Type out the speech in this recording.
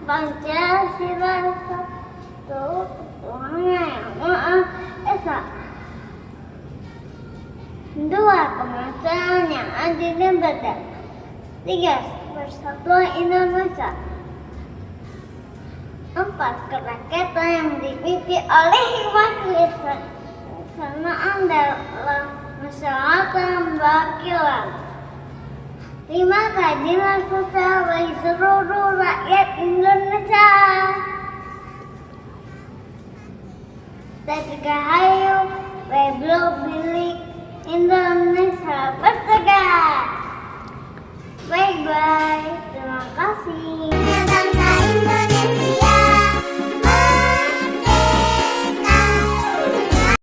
Pancasila satu Tuhan yang Maha Esa, dua kemanusiaan yang adil dan beradab, tiga persatuan Indonesia, empat kerakyatan yang dipimpin oleh wakil kesamaan dalam masyarakat wakilan, lima keadilan sosial bagi seluruh rakyat Indonesia, dan tiga hayu Republik Indonesia bertegak. Bye bye, terima kasih. Bangsa Indonesia.